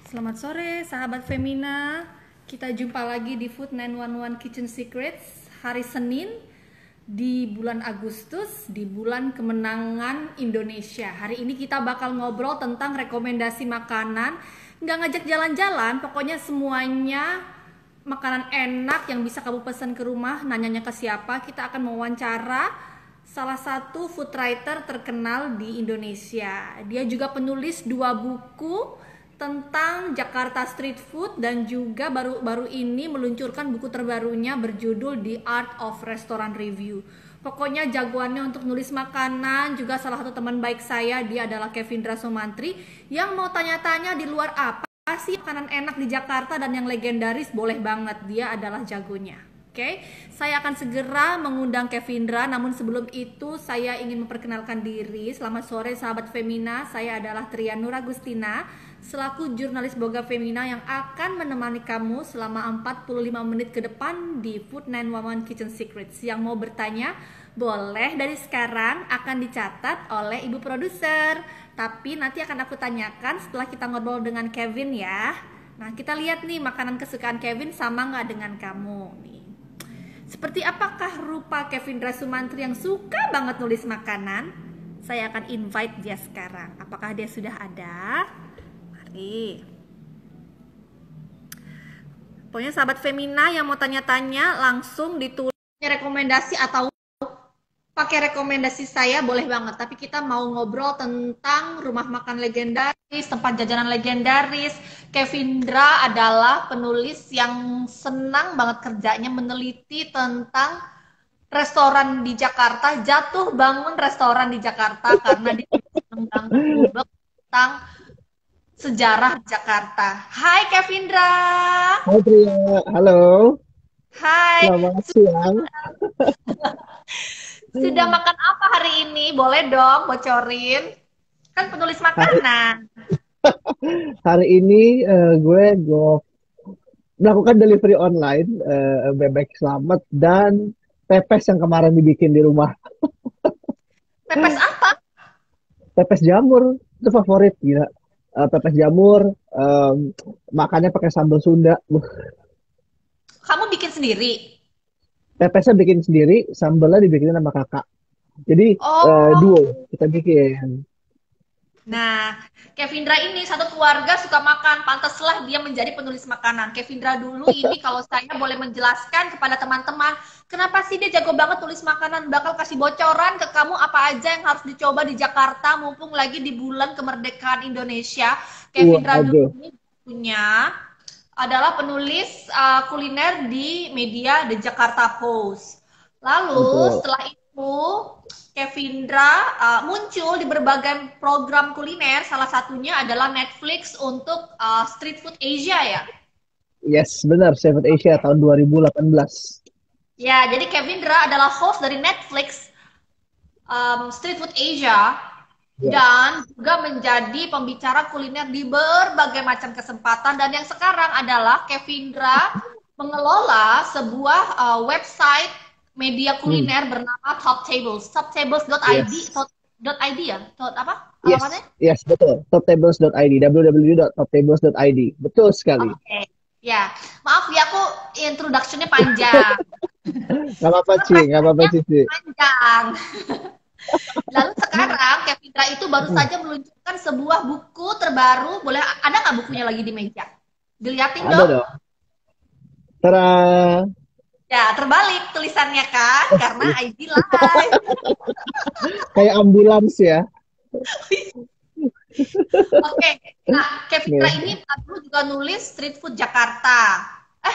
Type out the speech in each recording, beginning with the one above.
Selamat sore sahabat Femina. Kita jumpa lagi di Food 911 Kitchen Secrets hari Senin di bulan Agustus, di bulan kemenangan Indonesia. Hari ini kita bakal ngobrol tentang rekomendasi makanan. Nggak ngajak jalan-jalan, pokoknya semuanya makanan enak yang bisa kamu pesan ke rumah. Nanyanya ke siapa? Kita akan mewawancara salah satu food writer terkenal di Indonesia. Dia juga penulis 2 buku tentang Jakarta Street Food dan juga baru-baru ini meluncurkan buku terbarunya berjudul The Art of Restaurant Review. Pokoknya jagoannya untuk nulis makanan, juga salah satu teman baik saya, dia adalah Kevindra Sumantri. Yang mau tanya-tanya di luar apa sih makanan enak di Jakarta dan yang legendaris, boleh banget, dia adalah jagonya. Oke, saya akan segera mengundang Kevindra. Namun sebelum itu saya ingin memperkenalkan diri. Selamat sore sahabat Femina. Saya adalah Trian Nur Agustina, selaku jurnalis Boga Femina yang akan menemani kamu selama 45 menit ke depan di Food 911 Kitchen Secrets. Yang mau bertanya, boleh dari sekarang, akan dicatat oleh ibu produser. Tapi nanti akan aku tanyakan setelah kita ngobrol dengan Kevin ya. Nah, kita lihat nih makanan kesukaan Kevin sama nggak dengan kamu nih. Seperti apakah rupa Kevindra Sumantri yang suka banget nulis makanan? Saya akan invite dia sekarang. Apakah dia sudah ada? Mari. Pokoknya sahabat Femina yang mau tanya-tanya langsung ditulis rekomendasi atau pakai rekomendasi saya boleh banget. Tapi kita mau ngobrol tentang rumah makan legendaris, tempat jajanan legendaris. Kevindra adalah penulis yang senang banget kerjanya meneliti tentang restoran di Jakarta, jatuh bangun restoran di Jakarta karena dia tentang tentang sejarah Jakarta. Hai Kevindra. Hai Tria, halo. Hai. Selamat siang. Sudah makan apa hari ini? Boleh dong bocorin. Kan penulis makanan. Hari ini gue melakukan delivery online bebek selamat dan pepes yang kemarin dibikin di rumah. Pepes apa? Pepes jamur itu favorit gila. Pepes jamur makannya pakai sambal Sunda. Kamu bikin sendiri? Pepesnya bikin sendiri, sambalnya dibikinin sama kakak. Jadi Oh. duo kita bikin. Nah, Kevindra ini satu keluarga suka makan, pantaslah dia menjadi penulis makanan. Kevindra dulu ini kalau saya boleh menjelaskan kepada teman-teman, kenapa sih dia jago banget tulis makanan, bakal kasih bocoran ke kamu apa aja yang harus dicoba di Jakarta, mumpung lagi di bulan kemerdekaan Indonesia. Kevindra Aduh, dulu ini punya adalah penulis kuliner di media The Jakarta Post. Lalu betul. setelah itu Kevindra muncul di berbagai program kuliner, salah satunya adalah Netflix untuk Street Food Asia ya. Yes, benar. Seven Asia tahun 2018. Ya, jadi Kevindra adalah host dari Netflix Street Food Asia Ya. dan juga menjadi pembicara kuliner di berbagai macam kesempatan. Dan yang sekarang adalah Kevindra mengelola sebuah website media Hmm. kuliner bernama Top Tables, toptables.id, Yes. .id ya, apa Yes, alamatnya? yes, betul. Toptables.id, www.toptables.id. Betul sekali. Oke, ya, maaf ya aku introduction-nya panjang, Gak apa-apa, karena Ci. Gak apa-apa, pressure-nya Cici. panjang. Lalu sekarang Kevindra itu baru saja meluncurkan sebuah buku terbaru. Boleh ada nggak bukunya lagi di meja? Dilihatin Ada dong. dong. Tara. Ya, terbalik tulisannya kan, karena ID Live. Kayak ambulans ya. Oke, nah Kevindra Nih. ini dulu juga nulis Street Food Jakarta.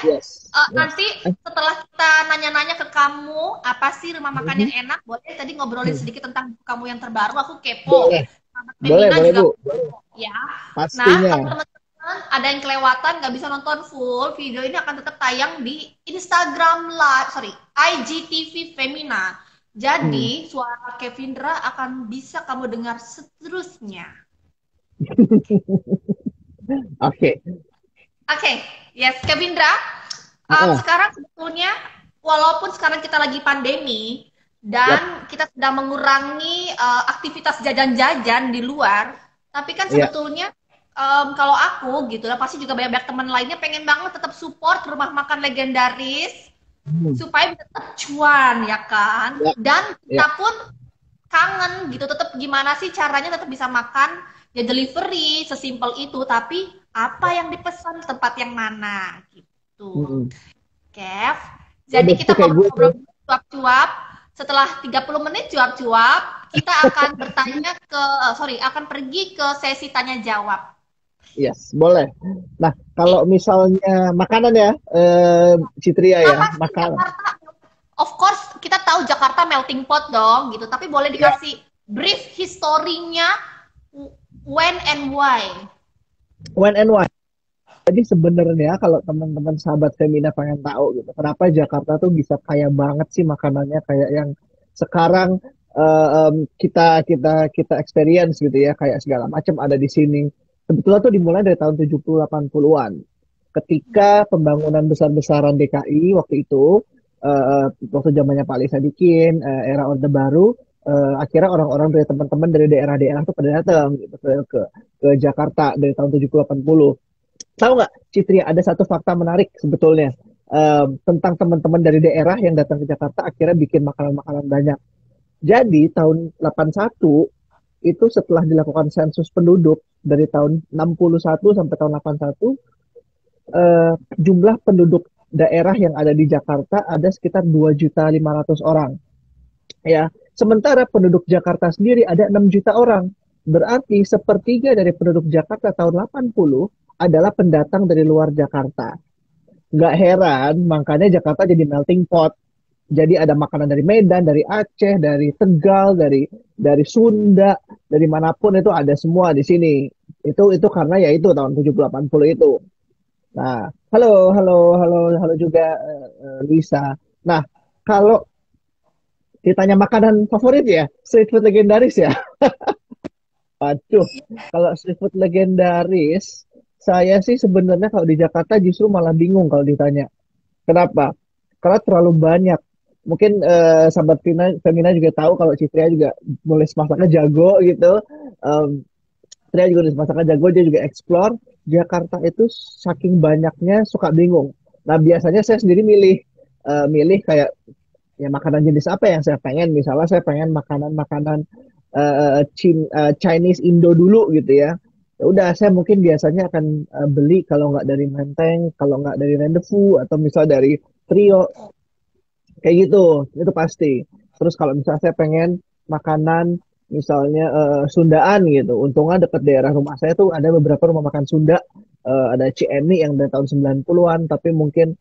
Yes. Yes. Nanti setelah kita nanya-nanya ke kamu, apa sih rumah makan Mhm. yang enak? Boleh tadi ngobrolin sedikit tentang buku kamu yang terbaru. Aku kepo. Boleh. Sahabat Boleh, Femina boleh, juga Bu. kepo, ya. Nah, Pastinya. kalau teman-teman ada yang kelewatan nggak bisa nonton full, video ini akan tetap tayang di Instagram Live, sorry, IGTV Femina. Hmm. Jadi suara Kevindra akan bisa kamu dengar seterusnya. Oke. Oke, yes, Kevindra. Ah, Sekarang sebetulnya, walaupun sekarang kita lagi pandemi yap. dan kita sedang mengurangi aktivitas jajan-jajan di luar, tapi kan Ya. sebetulnya kalau aku gitu lah, pasti juga banyak-banyak teman lainnya pengen banget tetap support rumah makan legendaris Hmm. supaya tetap cuan ya kan. Ya, Dan ya. kita pun kangen gitu, tetap gimana sih caranya tetap bisa makan ya delivery sesimpel itu, tapi apa yang dipesan tempat yang mana gitu. Hmm. Kev, Ya jadi deh, itu kita kayak gue tuh. ngobrol-ngobrol cuap-cuap. Setelah 30 menit cuap-cuap, kita akan bertanya ke, sorry, akan pergi ke sesi tanya jawab. Yes, boleh. Nah, kalau misalnya makanan ya, Citria ya, Apa sih makanan. Jakarta? Of course, kita tahu Jakarta melting pot dong, gitu. Tapi boleh Ya, dikasih brief historinya, when and why. when and why. Jadi sebenarnya kalau teman-teman sahabat Femina pengen tahu gitu, kenapa Jakarta tuh bisa kaya banget sih makanannya kayak yang sekarang kita kita kita experience gitu ya, kayak segala macam ada di sini. Sebetulnya tuh dimulai dari tahun 70-80-an. Ketika pembangunan besar-besaran DKI waktu itu, waktu zamannya Pak Ali Sadikin, era Orde Baru, akhirnya orang-orang dari teman-teman dari daerah-daerah tuh pada datang gitu, ke Jakarta dari tahun 70-80. Tahu nggak, Citri, ada satu fakta menarik sebetulnya tentang teman-teman dari daerah yang datang ke Jakarta akhirnya bikin makanan-makanan banyak. Jadi tahun 81 itu setelah dilakukan sensus penduduk dari tahun 61 sampai tahun 81, jumlah penduduk daerah yang ada di Jakarta ada sekitar 2.500.000 orang. Ya, sementara penduduk Jakarta sendiri ada 6 juta orang. Berarti sepertiga dari penduduk Jakarta tahun 80 adalah pendatang dari luar Jakarta. Nggak heran, makanya Jakarta jadi melting pot. Jadi ada makanan dari Medan, dari Aceh, dari Tegal, dari Sunda, dari manapun itu ada semua di sini. Itu karena ya itu tahun 70-80 itu. Nah, halo, halo, halo, halo juga Lisa. Nah, kalau ditanya makanan favorit ya, street food legendaris ya. Waduh, kalau street food legendaris, saya sih sebenarnya kalau di Jakarta justru malah bingung kalau ditanya. Kenapa? Karena terlalu banyak. Mungkin sahabat Femina juga tahu kalau Citria juga nulis masaknya jago gitu. Um, Citria juga nulis masaknya jago, dia juga explore. Jakarta itu saking banyaknya suka bingung. Nah biasanya saya sendiri milih kayak ya makanan jenis apa yang saya pengen. Misalnya saya pengen makanan-makanan Chinese Indo dulu gitu ya. Ya udah saya mungkin biasanya akan beli kalau nggak dari Menteng, kalau nggak dari Rendefu atau misal dari Trio kayak gitu, itu pasti. Terus kalau misalnya saya pengen makanan misalnya Sundaan gitu, untungnya dekat daerah rumah saya tuh ada beberapa rumah makan Sunda, ada CMI yang dari tahun 90-an, tapi mungkin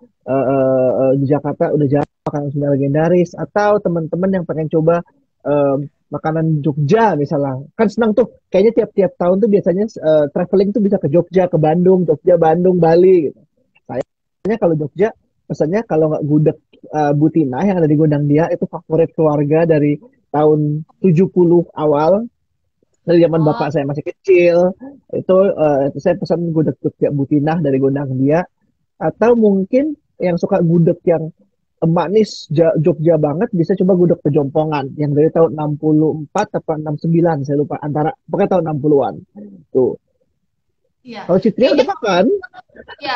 di Jakarta udah jarang makanan Sunda legendaris, atau teman-teman yang pengen coba makanan Jogja misalnya, kan senang tuh, kayaknya tiap-tiap tahun tuh biasanya traveling tuh bisa ke Jogja, ke Bandung, Jogja, Bandung, Bali gitu. Saya kalau Jogja pesannya kalau nggak gudeg Butina yang ada di Gondang Dia itu favorit keluarga dari tahun 70 awal, dari zaman Oh, bapak saya masih kecil. Itu saya pesan gudeg Jogja Butina dari Gondang Dia, atau mungkin yang suka gudeg yang manis Jogja banget bisa coba gudeg Pejompongan yang dari tahun 64 atau 69 saya lupa, antara pokoknya tahun 60-an tuh. iya. Kalau Citria Kayaknya udah makan? ya,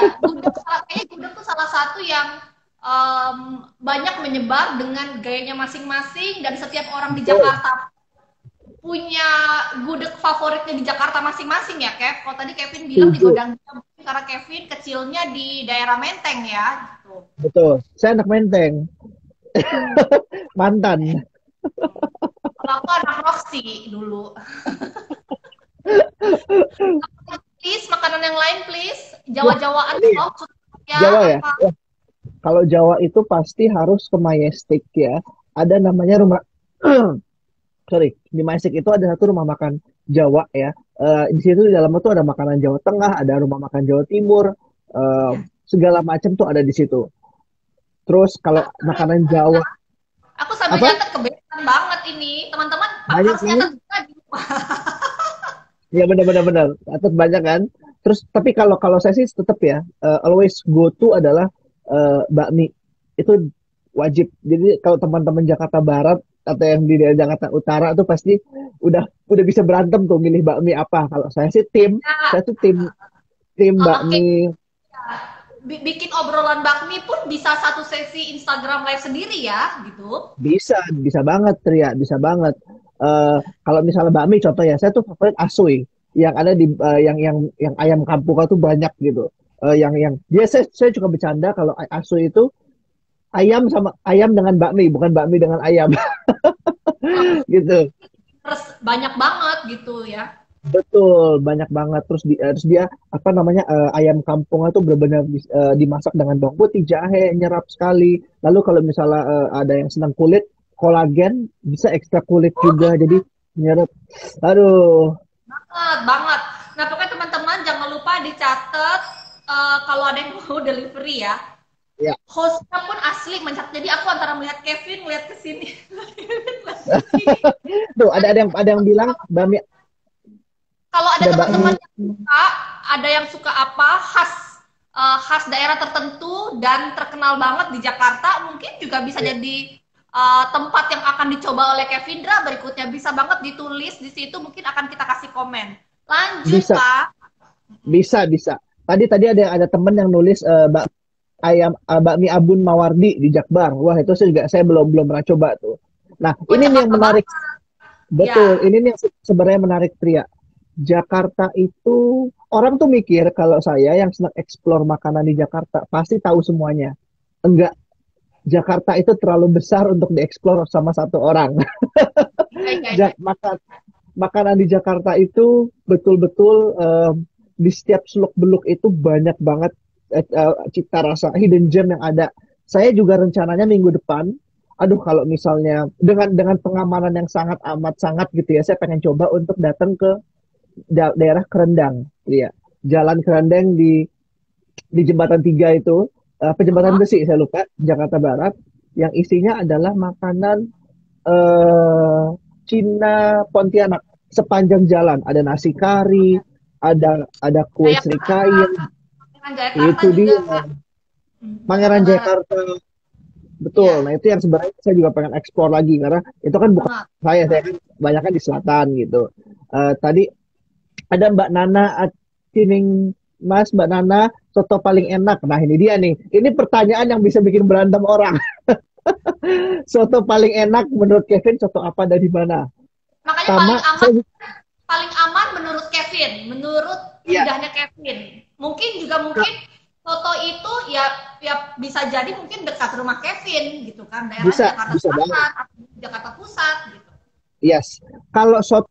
kayaknya gudeg tuh salah satu yang banyak menyebar dengan gayanya masing-masing dan setiap orang di Betul, Jakarta punya gudeg favoritnya di Jakarta masing-masing ya, Kev. Kalau tadi Kevin bilang di setuju. Godang Dia, karena Kevin kecilnya di daerah Menteng ya, gitu. Betul. Saya anak Menteng, mantan. Kalau aku anak Roxy dulu. Please, makanan yang lain please. Wah, Jawa-jawaan ini dong, ya Jawa ya. apa? Wah, kalau Jawa itu pasti harus ke Majestic ya. Ada namanya rumah, sorry, di Majestic itu ada satu rumah makan Jawa ya. Di situ di dalamnya tuh ada makanan Jawa Tengah, ada rumah makan Jawa Timur, eh, Ya. segala macam tuh ada di situ. Terus kalau makanan Jawa Aku sambil apa? nyatet kebiasaan banget ini. Teman-teman Banyak harus nyatet ini. juga di rumah. Ya benar-benar benar. Atau banyak kan. Terus tapi kalau kalau saya sih tetap ya, always go to adalah bakmi. Itu wajib. Jadi kalau teman-teman Jakarta Barat atau yang di daerah Jakarta Utara tuh pasti udah bisa berantem tuh milih bakmi apa. Kalau saya tuh tim tim Oke, bakmi. bikin obrolan bakmi pun bisa satu sesi Instagram live sendiri ya, gitu. Bisa, bisa banget, Tria, bisa banget. Kalau misalnya bakmi contoh ya, saya tuh favorit Asui yang ada di yang ayam kampung tuh banyak gitu. Yang dia saya juga bercanda kalau Asui itu ayam sama ayam dengan bakmi, bukan bakmi dengan ayam gitu. Terus banyak banget gitu ya. Betul, banyak banget. Terus dia apa namanya ayam kampungnya tuh benar-benar dimasak dengan bawang putih, jahe, nyerap sekali. Lalu kalau misalnya ada yang senang kulit, kolagen bisa ekstra kulit juga, jadi nyerap. Aduh, Banget, banget. Nah, pokoknya teman-teman jangan lupa dicatat kalau ada yang mau delivery ya. ya. Hostnya pun asli mencatat. Jadi aku antara melihat Kevin, melihat ke sini. Tuh ada yang bilang bami Kalau ada ada bakmi. teman-teman yang suka, ada yang suka apa khas daerah tertentu dan terkenal banget di Jakarta, mungkin juga bisa Ya, jadi tempat yang akan dicoba oleh Kevindra berikutnya. Bisa banget ditulis di situ, mungkin akan kita kasih komen. Lanjut, bisa, Pak. bisa. Tadi tadi ada temen yang nulis bakmi Abun Mawardi di Jakbar. Wah, itu saya belum belum pernah coba tuh. Nah, Oh, ini nih yang Jakarta menarik. banget. Betul, Ya, ini nih yang sebenarnya menarik, Tria. Jakarta itu orang tuh mikir kalau saya yang senang explore makanan di Jakarta pasti tahu semuanya. Enggak, Jakarta itu terlalu besar untuk dieksplor sama satu orang. iya, iya, iya. Makan makanan di Jakarta itu betul-betul di setiap seluk-beluk itu banyak banget cita rasa hidden gem yang ada. Saya juga rencananya minggu depan, aduh kalau misalnya dengan pengamanan yang sangat amat sangat gitu ya, saya pengen coba untuk datang ke daerah Kerendang, iya. Jalan Kerendang di jembatan 3 itu, jembatan Uh-huh. besi saya lupa, Jakarta Barat, yang isinya adalah makanan eh, Cina Pontianak sepanjang jalan. Ada nasi kari, ada kue Jakarta, serikaya, Jakarta itu juga. dia Jakarta Pangeran Barat. Jakarta. Betul. Iya, Nah, itu yang sebenarnya saya juga pengen eksplor lagi karena itu kan bukan banget. saya kan banyak kan di selatan gitu. Tadi ada Mbak Nana Cining Mas Mbak Nana soto paling enak. Nah, ini dia nih. Ini pertanyaan yang bisa bikin berantem orang. Soto paling enak menurut Kevin soto apa dari mana? Makanya Sama saya paling aman menurut Kevin, menurut ya lidahnya Kevin. Mungkin foto itu ya bisa jadi mungkin dekat rumah Kevin gitu kan, daerah bisa Jakarta bisa banget. Selatan atau Jakarta Pusat gitu. Yes. Kalau soto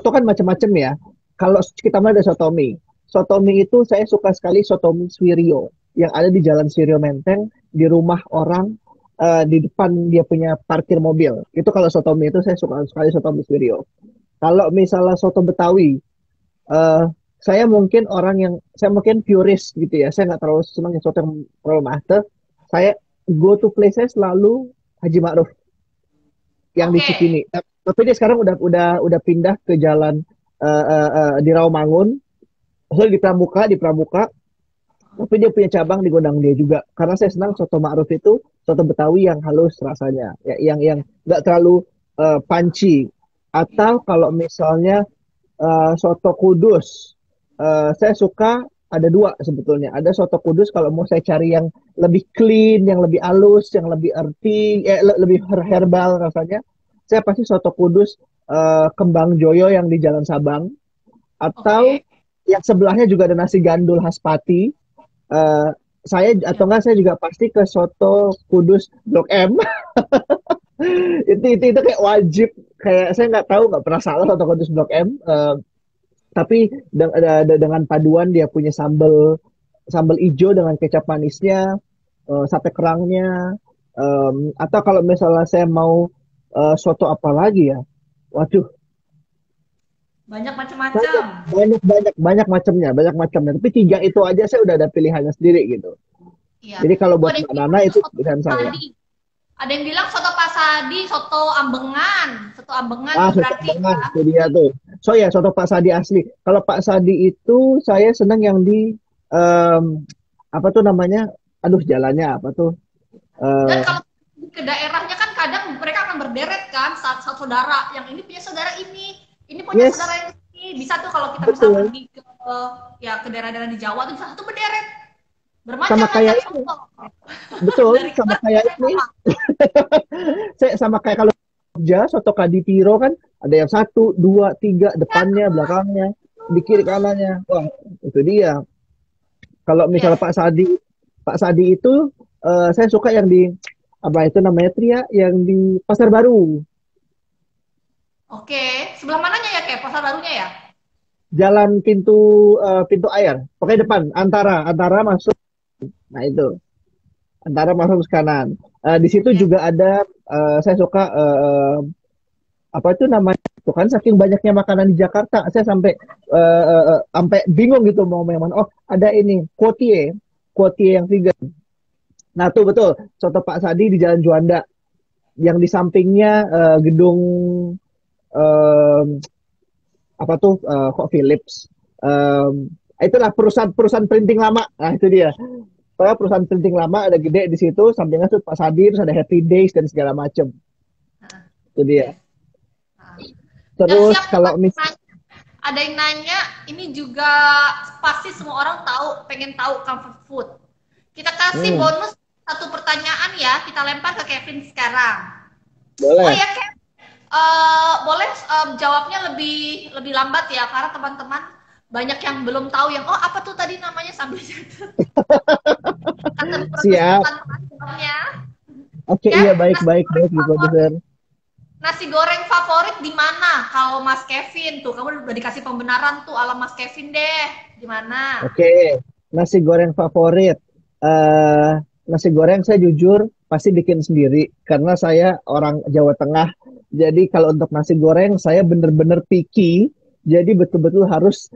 kan macam-macam ya. Kalau kita mulai dari sotomi. Sotomi itu saya suka sekali sotomi Swirio yang ada di Jalan Swirio Menteng di rumah orang di depan dia punya parkir mobil. Itu kalau sotomi itu saya suka sekali sotomi Swirio. Kalau misalnya soto Betawi, eh, saya mungkin purist gitu ya. Saya nggak terlalu senang yang soto yang terlalu master. Saya go to places selalu Haji Ma'ruf yang di Oke. Cikini. Tapi dia sekarang udah pindah ke jalan di Rawamangun, di Pramuka, tapi dia punya cabang di Gondang dia juga. Karena saya senang soto Ma'ruf itu soto Betawi yang halus rasanya, ya, yang nggak terlalu punchy. Atau kalau misalnya soto Kudus, saya suka ada dua sebetulnya. Ada soto Kudus kalau mau saya cari yang lebih clean, yang lebih halus, yang lebih earthy, lebih herbal rasanya. Saya pasti soto Kudus Kembang Joyo yang di Jalan Sabang. Atau Oke. yang sebelahnya juga ada nasi gandul khas Pati. Eh, saya atau Ya. enggak saya juga pasti ke soto Kudus Blok M. Itu kayak wajib, kayak saya nggak tahu nggak pernah salah soto Kudus Blok M. Tapi dengan paduan dia punya sambal sambal hijau dengan kecap manisnya, sate kerangnya, atau kalau misalnya saya mau soto apa lagi ya, waduh, Banyak banyak macam-macam. banyak macamnya. Tapi tiga itu aja saya udah ada pilihannya sendiri gitu. Iya. Jadi kalau Oh, buat ada yang Mbak bilang Nana itu soto pilihan saya. pasadi. Ada yang bilang soto pasadi, soto ambengan. Soto ambengan Ah, tuh soto berarti Bengal, ya. itu dia tuh. So ya, soto Pak Sadi asli. Kalau Pak Sadi itu saya senang yang di em, apa tuh namanya? Aduh, jalannya apa tuh? Dan Eh, kalau kan, satu saudara, yang ini punya saudara ini punya Yes, saudara yang ini. Bisa tuh kalau kita misalnya betul. pergi ke ya ke daerah-daerah di Jawa tuh bisa satu berderet Sama bermacam-macam kayak ini. soto Betul, dari sama kemana kayak sampai ini. sama. Saya sama kayak kalau Jogja, soto Kadipiro kan ada yang satu, dua, tiga, Ya, depannya, belakangnya, di kiri kanannya. Wah, itu dia. Kalau misalnya yes. Pak Sadi itu saya suka yang di apa itu namanya Tria, yang di Pasar Baru, Oke, sebelah mananya ya kayak pasar barunya ya? Jalan pintu air, pokoknya depan, antara antara masuk, nah itu, antara masuk ke kanan. Di situ Yes. juga ada saya suka apa itu namanya, tuh kan saking banyaknya makanan di Jakarta saya sampai bingung gitu mau yang mana. Oh, ada ini kuotie, kuotie yang vegan. Nah tuh betul, soto Pak Sadi di Jalan Juanda, yang di sampingnya gedung eh, apa tuh kok Philips. Itulah perusahaan printing lama. Nah itu dia, perusahaan printing lama ada gede di situ, sampingnya tuh Pak Sadi, terus ada Happy Days dan segala macem. Nah, Itu dia. yes. Nah. Dan Terus siap tuh kalau ada yang nanya, ini juga pasti semua orang tahu, pengen tahu comfort food. Kita kasih hmm, bonus satu pertanyaan ya, kita lempar ke Kevin sekarang. Oh boleh. ya, Kevin, boleh jawabnya lebih lebih lambat ya, karena teman-teman banyak yang belum tahu yang oh apa tuh tadi namanya sambil catat kata produser Siap. tanpa jawabnya. Oke, iya, Kev, baik baik baik di produser. nasi goreng favorit di mana? Kalau Mas Kevin tuh, kamu udah dikasih pembenaran tuh ala Mas Kevin deh. Di mana? Oke, nasi goreng favorit. eh Nasi goreng saya jujur pasti bikin sendiri karena saya orang Jawa Tengah. Jadi kalau untuk nasi goreng saya bener-bener picky. Jadi betul-betul harus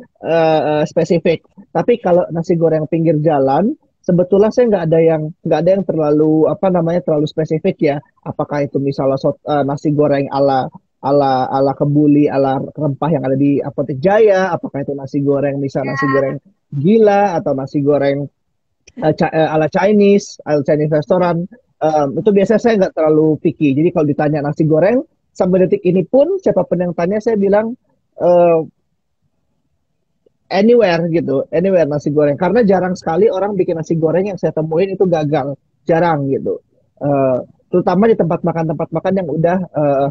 spesifik. Tapi kalau nasi goreng pinggir jalan, sebetulnya saya nggak ada yang terlalu apa namanya terlalu spesifik ya. Apakah itu misalnya nasi goreng ala ala ala kebuli ala rempah yang ada di Apotek Jaya, apakah itu nasi goreng misal nasi goreng gila atau nasi goreng ala Chinese restoran. Itu biasanya saya nggak terlalu picky. Jadi kalau ditanya nasi goreng, sampai detik ini pun siapapun yang tanya saya bilang uh, anywhere gitu, anywhere nasi goreng. Karena jarang sekali orang bikin nasi goreng yang saya temuin itu gagal, jarang gitu. Terutama di tempat makan yang udah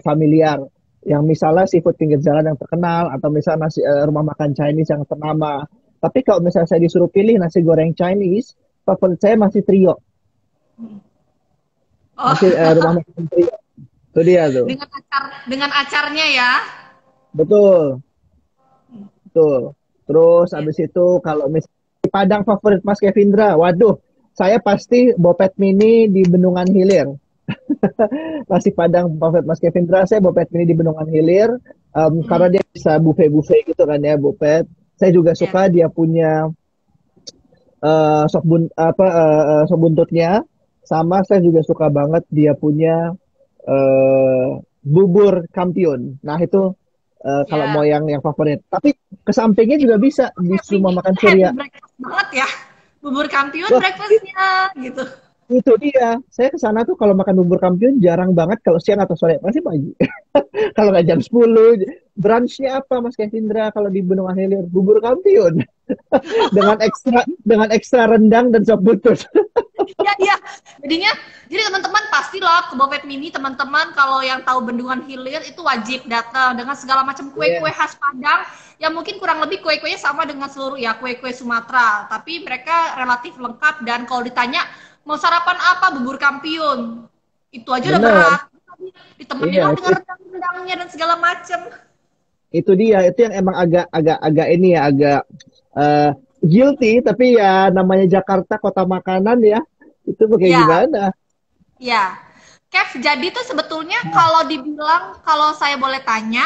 familiar, yang misalnya seafood pinggir jalan yang terkenal atau misalnya rumah makan Chinese yang ternama. Tapi kalau misalnya saya disuruh pilih nasi goreng Chinese, favorit saya masih Trio, masih Oh, rumah makan Trio. Itu dia tuh. dengan acarnya ya. Betul, betul. Terus Yes. abis itu kalau misalnya di Padang favorit Mas Kevindra, waduh, saya pasti Bopet Mini di Bendungan Hilir. Nasi Padang favorit Mas Kevindra, saya Bopet Mini di Bendungan Hilir, karena Mm, dia bisa buffet-buffet gitu kan ya, Bopet. Saya juga yes. suka dia punya sop buntutnya, sama saya juga suka banget dia punya eh, bubur kampiun. Nah itu kalau mau Ya. yang favorit. Tapi kesampingnya juga Itu bisa di Kevin rumah makan itu heavy Surya. breakfast banget ya. Bubur kampiun Wah, breakfastnya gitu. itu dia. Saya ke sana tuh kalau makan bubur kampiun jarang banget kalau siang atau sore, pasti pagi. Kalau nggak jam 10, brunchnya apa Mas Kevindra kalau di Bendungan Hilir? Bubur kampiun dengan ekstra rendang dan sop buntut. Iya, iya. Jadinya, jadi teman-teman pastilah ke Bopet Mini, teman-teman kalau yang tahu Bendungan Hilir itu wajib datang dengan segala macam kue-kue Yes, khas Padang yang mungkin kurang lebih kue-kuenya sama dengan seluruh ya kue-kue Sumatera, tapi mereka relatif lengkap dan kalau ditanya mau sarapan apa bubur kampiun itu aja udah bener. berat. Ditemenin Iya, lah itu, dengan rendang-rendangnya dan segala macam. itu dia. Itu yang emang agak ini ya, agak eh, guilty. Tapi ya namanya Jakarta kota makanan ya. Itu kayak Ya, gimana? ya. Kev, jadi tuh sebetulnya kalau dibilang, kalau saya boleh tanya,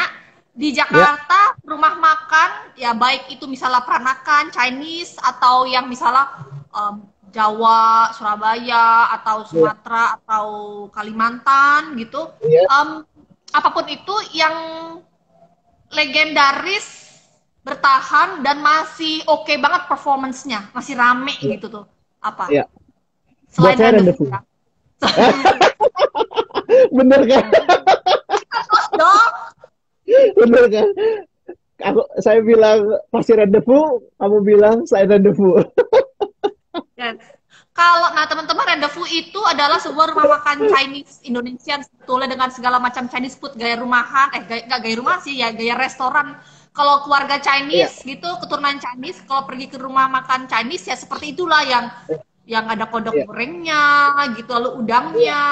di Ya, Jakarta rumah makan, ya baik itu misalnya Peranakan, Chinese, atau yang misalnya Jawa, Surabaya, atau ya, Sumatera, atau Kalimantan gitu, ya. apapun itu yang legendaris, bertahan, dan masih oke banget performance-nya, masih rame Ya, gitu tuh. Apa? ya. Buat Selain saya rendezvous rendezvous. ya. Bener kan? Bener kan? Saya bilang pasti rendezvous, kamu bilang saya rendezvous. Yes. Kalau nah teman-teman, Rendezvous itu adalah sebuah rumah makan Chinese Indonesian sebetulnya dengan segala macam Chinese food gaya rumahan, nggak gaya rumah sih ya, gaya restoran. Kalau keluarga Iya, Chinese gitu, keturunan Chinese, kalau pergi ke rumah makan Chinese ya seperti itulah yang ada kodok iya, gorengnya gitu, lalu iya, udangnya,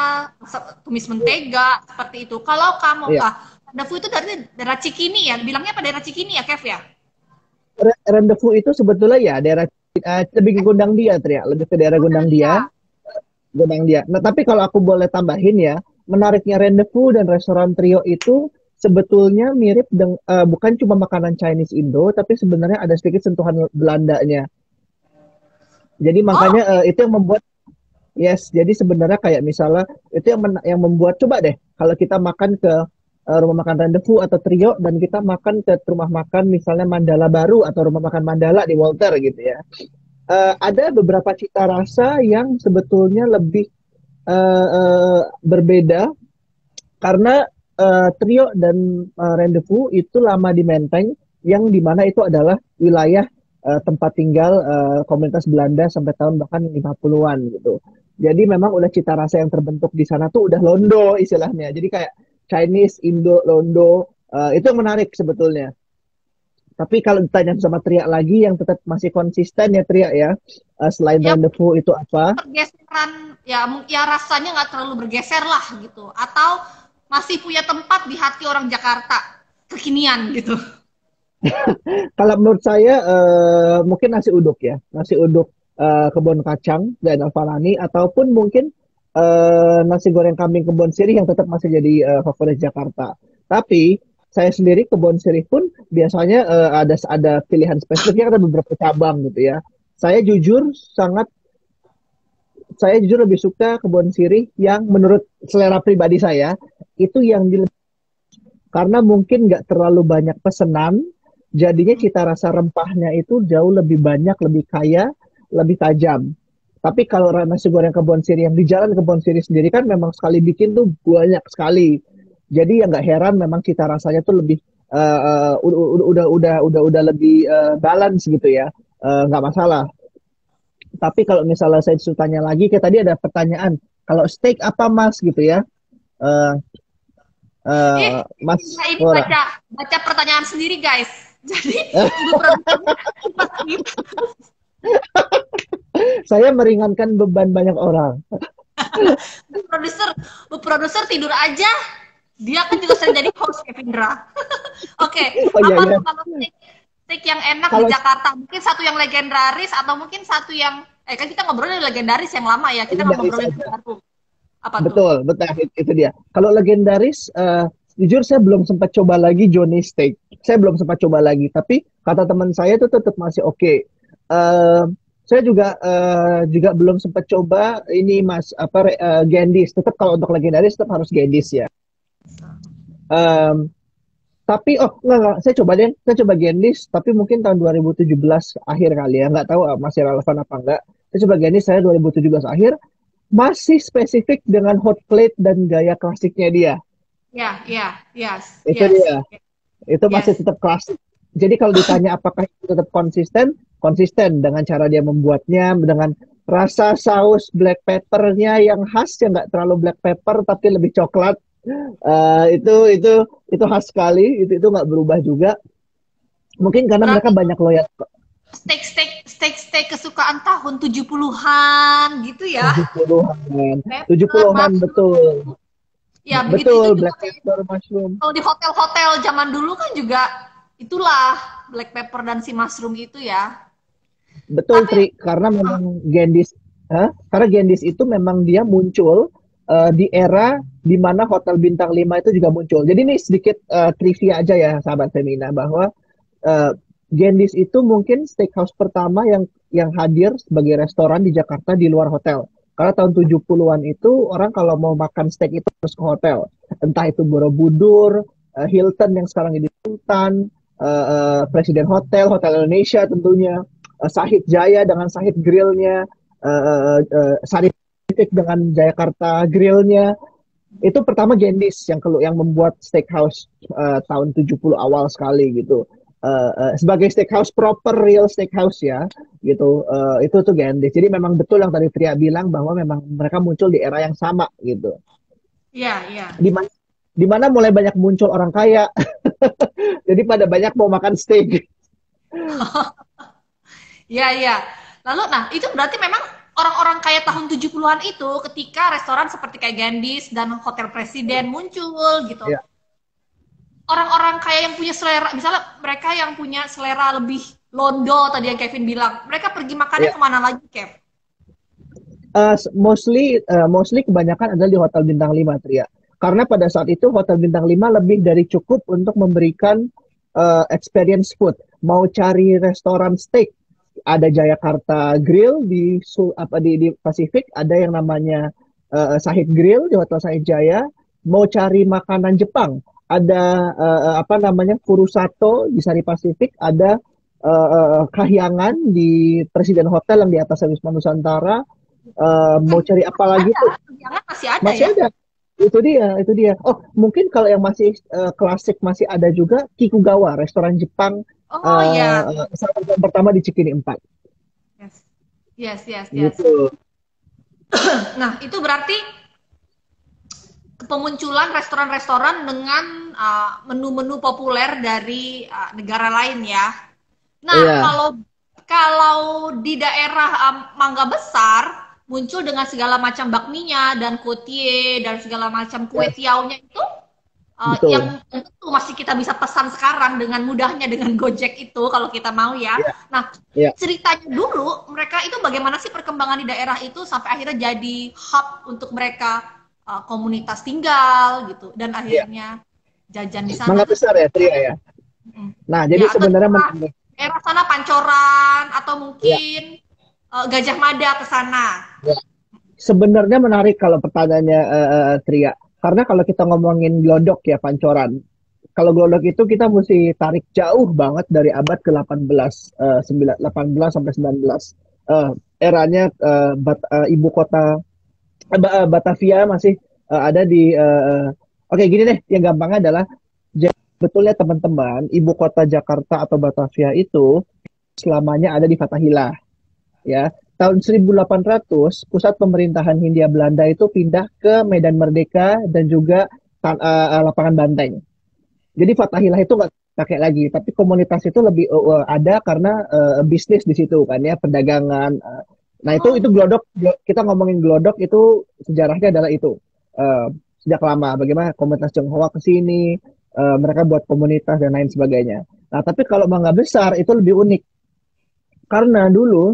tumis mentega seperti itu. Kalau kamu iya. Rendezvous itu dari daerah Cikini ya, bilangnya apa daerah Cikini ya, Kev ya? Rendezvous itu sebetulnya ya daerah lebih ke Gondang Dia, Tria, lebih ke daerah Oh, Gondang iya. Dia, Gondang Dia. Nah, tapi kalau aku boleh tambahin ya, menariknya Rendezvous dan restoran Trio itu sebetulnya mirip dengan bukan cuma makanan Chinese Indo, tapi sebenarnya ada sedikit sentuhan Belandanya. Jadi Oh, makanya itu yang membuat yes, jadi sebenarnya kayak misalnya itu yang membuat coba deh kalau kita makan ke rumah makan Rendezvous atau Trio dan kita makan ke rumah makan misalnya Mandala Baru atau rumah makan Mandala di Walter gitu ya. Ada beberapa cita rasa yang sebetulnya lebih berbeda karena Trio dan Rendezvous itu lama di Menteng yang dimana itu adalah wilayah tempat tinggal komunitas Belanda sampai tahun bahkan 50-an gitu. Jadi memang udah cita rasa yang terbentuk di sana tuh udah Londo istilahnya. Jadi kayak Chinese, Indo, Londo, itu yang menarik sebetulnya. Tapi kalau ditanya sama Tria lagi yang tetap masih konsisten ya Tria ya, selain ya Rendezvous itu apa? pergeseran ya rasanya nggak terlalu bergeser lah gitu, atau masih punya tempat di hati orang Jakarta kekinian gitu. Kalau menurut saya mungkin nasi uduk ya, nasi uduk kebun kacang dan Alfalani ataupun mungkin nasi goreng kambing kebun sirih yang tetap masih jadi favorit Jakarta. Tapi saya sendiri kebun sirih pun biasanya ada pilihan spesifiknya ada beberapa cabang gitu ya. Saya jujur sangat saya jujur lebih suka kebun sirih yang menurut selera pribadi saya itu yang di karena mungkin nggak terlalu banyak pesanan, jadinya cita rasa rempahnya itu jauh lebih banyak, lebih kaya, lebih tajam. Tapi kalau nasi goreng kebon siri yang di jalan kebon siri sendiri kan memang sekali bikin tuh banyak sekali. Jadi ya nggak heran memang cita rasanya tuh lebih udah lebih balance gitu ya. Nggak masalah. Tapi kalau misalnya saya disuruh tanya lagi, kayak tadi ada pertanyaan, kalau steak apa mas gitu ya, uh, Indra Mas ini Nora. baca baca pertanyaan sendiri guys. Jadi ibu produsernya Saya meringankan beban banyak orang. bu produser bu produser tidur aja. Dia kan juga sering jadi host Kevindra. Oke, Oh iya apa ya. tuh kalau steak, steak yang enak di Kalau Jakarta? Mungkin satu yang legendaris atau mungkin satu yang kan kita ngobrolin legendaris yang lama ya. Kita nggak legendaris ngobrolin yang aja. baru. Apa tuh? Betul, betul itu dia. Kalau legendaris, jujur saya belum sempat coba lagi Johnny Steak. Saya belum sempat coba lagi, tapi kata teman saya itu tetap masih oke. Saya juga belum sempat coba ini Mas apa Gendis. Tetap kalau untuk legendaris tetap harus Gendis ya. Em, tapi enggak, saya coba deh, saya coba Gendis, tapi mungkin tahun 2017 akhir kali ya, nggak tahu masih relevan apa enggak. Saya coba Gendis saya 2017 akhir, masih spesifik dengan hot plate dan gaya klasiknya dia. Ya, ya, yes, Itu yes, dia. Itu masih yes. tetap klasik. Jadi kalau ditanya apakah itu tetap konsisten, konsisten dengan cara dia membuatnya, dengan rasa saus black peppernya yang khas, yang nggak terlalu black pepper tapi lebih coklat. Itu khas sekali. Itu nggak berubah juga. Mungkin karena mereka Berarti banyak loyal steak kesukaan tahun 70-an gitu ya. 70-an. Pepper, 70-an betul. mushroom. Ya, begitu itu Betul, juga black pepper mushroom. kalau di hotel-hotel zaman dulu kan juga itulah black pepper dan si mushroom itu ya. Betul, Tapi Tri, karena memang Gendis, karena Gendis itu memang dia muncul di era di mana Hotel Bintang 5 itu juga muncul. Jadi ini sedikit trivia aja ya, sahabat Femina, bahwa uh, Gendis itu mungkin steakhouse pertama yang hadir sebagai restoran di Jakarta di luar hotel. Karena tahun 70-an itu orang kalau mau makan steak itu harus ke hotel. Entah itu Borobudur, Hilton yang sekarang jadi Sultan, Presiden Hotel, Hotel Indonesia tentunya, Sahid Jaya dengan Sahid Grillnya, Sari dengan Jayakarta Grillnya. Itu pertama Gendis yang membuat steakhouse tahun 70 awal sekali gitu. Sebagai steakhouse proper real steakhouse ya gitu. Itu tuh Gendis. Jadi memang betul yang tadi Tria bilang bahwa memang mereka muncul di era yang sama gitu. Iya, iya. Di mana mulai banyak muncul orang kaya. Jadi pada banyak mau makan steak. Iya, iya. Lalu, nah itu berarti memang orang-orang kaya tahun 70-an itu ketika restoran seperti kayak Gandis dan Hotel Presiden muncul gitu. Ya. Orang-orang kaya yang punya selera, misalnya mereka yang punya selera lebih londo tadi yang Kevin bilang, mereka pergi makannya Ya. kemana lagi, Kev? Mostly kebanyakan adalah di Hotel Bintang 5, Tria. Karena pada saat itu Hotel Bintang 5 lebih dari cukup untuk memberikan experience food. Mau cari restoran steak, ada Jayakarta Grill di Pasifik, ada yang namanya Sahid Grill di Hotel Sahid Jaya. Mau cari makanan Jepang, ada apa namanya Furusato di Sari Pasifik, ada Kahyangan di Presiden Hotel yang di atas Wisma Nusantara. Mau cari apa lagi tuh? Jangan masih ada Masih ya? ada. Itu dia. Oh, mungkin kalau yang masih klasik masih ada juga Kikugawa, restoran Jepang Oh ya, yang pertama di Cikini 4. yes, yes, yes, yes. Gitu. Nah itu berarti kemunculan restoran-restoran dengan menu-menu populer dari negara lain ya. Nah, Iya, kalau di daerah Mangga Besar muncul dengan segala macam bakminya dan kutie dan segala macam kue ya, tiaunya itu betul. yang tentu masih kita bisa pesan sekarang dengan mudahnya dengan Gojek itu kalau kita mau ya. Ya, Nah, ya. ceritanya dulu mereka itu bagaimana sih perkembangan di daerah itu sampai akhirnya jadi hub untuk mereka komunitas tinggal gitu dan Ya. akhirnya jajan di sana Mangga tuh besar ya, Tria ya. mm, Nah, jadi ya atau sebenarnya daerah sana Pancoran atau ya, mungkin Gajah Mada ke sana. ya. Sebenarnya menarik kalau pertanyaannya Tria. Karena kalau kita ngomongin glodok ya, pancoran. Kalau glodok itu kita mesti tarik jauh banget dari abad ke-18, 18 sampai 19. Eranya ibu kota Batavia masih ada di oke gini deh, yang gampangnya adalah betulnya teman-teman, ibu kota Jakarta atau Batavia itu selamanya ada di Fatahillah ya. Tahun 1800 pusat pemerintahan Hindia Belanda itu pindah ke Medan Merdeka dan juga lapangan Banteng. Jadi Fatahillah itu nggak pakai lagi, tapi komunitas itu lebih ada karena bisnis di situ kan ya, perdagangan. Nah itu Oh, glodok, kita ngomongin glodok itu sejarahnya adalah itu. Uh, Sejak lama bagaimana komunitas Tionghoa ke sini, mereka buat komunitas dan lain sebagainya. Nah tapi kalau Mangga Besar itu lebih unik karena dulu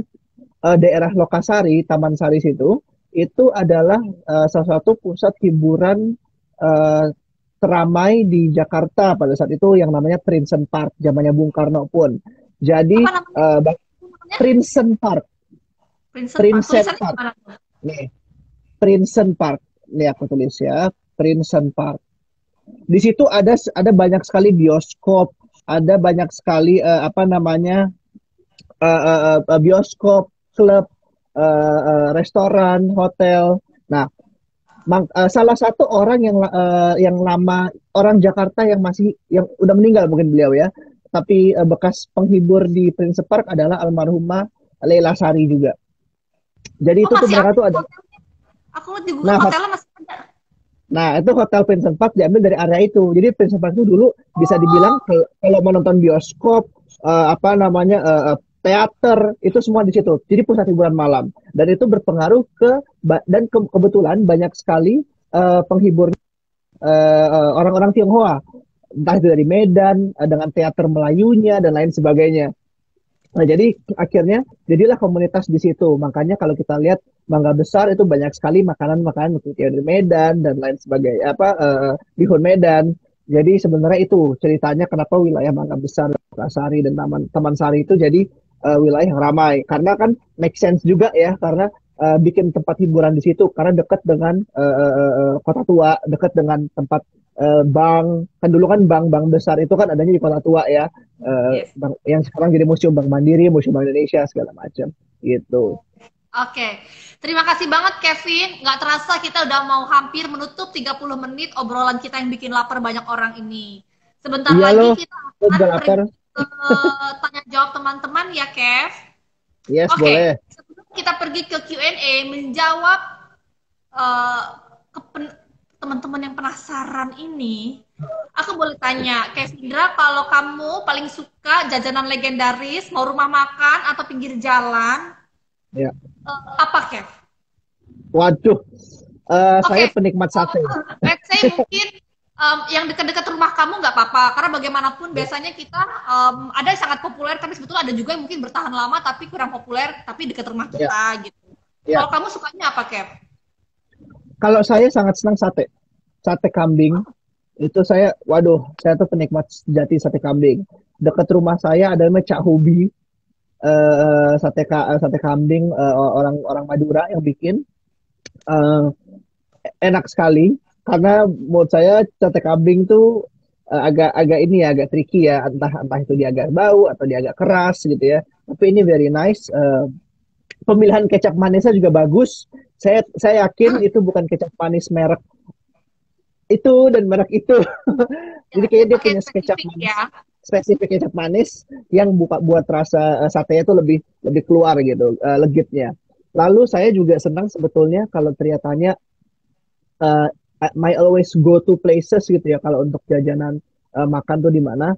daerah Lokasari, Taman Sari situ, itu adalah salah satu pusat hiburan uh, teramai di Jakarta pada saat itu yang namanya Princeton Park, zamannya Bung Karno pun. Jadi apa namanya? Namanya Princeton Park, Princeton Park. Princeton Tulisannya Park, gimana tuh? nih Princeton Park, nih aku tulis ya, Princeton Park. Di situ ada banyak sekali bioskop, ada banyak sekali apa namanya bioskop, klub, restoran, hotel. Nah, salah satu orang yang lama orang Jakarta yang masih yang udah meninggal mungkin beliau ya, tapi bekas penghibur di Prince Park adalah almarhumah Leila Sari juga. Jadi Oh itu tuh masih mereka ada tuh ada. hotelnya. Aku lihat di Google Nah, hotelnya masih ada. itu hotel Prince Park diambil dari area itu. Jadi Prince Park itu dulu bisa dibilang Oh, kalau mau nonton bioskop, apa namanya teater itu semua di situ. Jadi pusat hiburan malam dan itu berpengaruh dan kebetulan banyak sekali penghibur orang-orang Tionghoa, entah itu dari Medan, dengan teater Melayunya dan lain sebagainya. Nah, jadi akhirnya jadilah komunitas di situ. Makanya kalau kita lihat Mangga Besar itu banyak sekali makanan-makanan seperti dari Medan dan lain sebagainya, apa bihun Medan. Jadi sebenarnya itu ceritanya kenapa wilayah Mangga Besar, Sari dan Taman Taman Sari itu jadi wilayah yang ramai. Karena kan make sense juga ya, karena bikin tempat hiburan di situ karena dekat dengan kota tua, dekat dengan tempat bank. Kan dulu kan bank-bank besar itu kan adanya di kota tua ya, yes. yang sekarang jadi Museum Bank Mandiri, Museum Bank Indonesia segala macam gitu. Oke. Terima kasih banget Kevin. Nggak terasa kita udah mau hampir menutup 30 menit obrolan kita yang bikin lapar banyak orang ini. Sebentar Iya lagi loh, kita gue akan juga lapar. pergi ke tanya jawab teman-teman ya, Kev. Yes, Oke, boleh. sebelum kita pergi ke Q&A menjawab eh, ke teman-teman yang penasaran ini, aku boleh tanya, Kevindra, kalau kamu paling suka jajanan legendaris, mau rumah makan atau pinggir jalan, Ya. apa Kev? Waduh, saya Oke, penikmat sate. let's say mungkin yang dekat-dekat rumah kamu nggak apa-apa, karena bagaimanapun biasanya kita ada yang sangat populer, tapi sebetulnya ada juga yang mungkin bertahan lama tapi kurang populer, tapi dekat rumah Ya, kita gitu. ya. Kalau kamu sukanya apa, Kev? Kalau saya sangat senang sate. Sate kambing itu waduh, saya tuh penikmat sejati sate kambing. Dekat rumah saya ada namanya Cak Hobi, sate kambing, orang Madura yang bikin. Eh, Enak sekali karena menurut saya sate kambing tuh agak ini ya, agak tricky ya, entah entah itu dia agak bau atau dia agak keras gitu ya. Tapi ini very nice. Pemilihan kecap manisnya juga bagus. Saya yakin itu bukan kecap manis merek itu dan merek itu. Ya, Jadi kayaknya dia oke, punya kecap spesifik manis, ya. spesifik kecap manis yang buat rasa satenya itu lebih lebih keluar gitu, legitnya. Lalu saya juga senang sebetulnya kalau tanya uh, my always go to places gitu ya kalau untuk jajanan makan tuh di mana.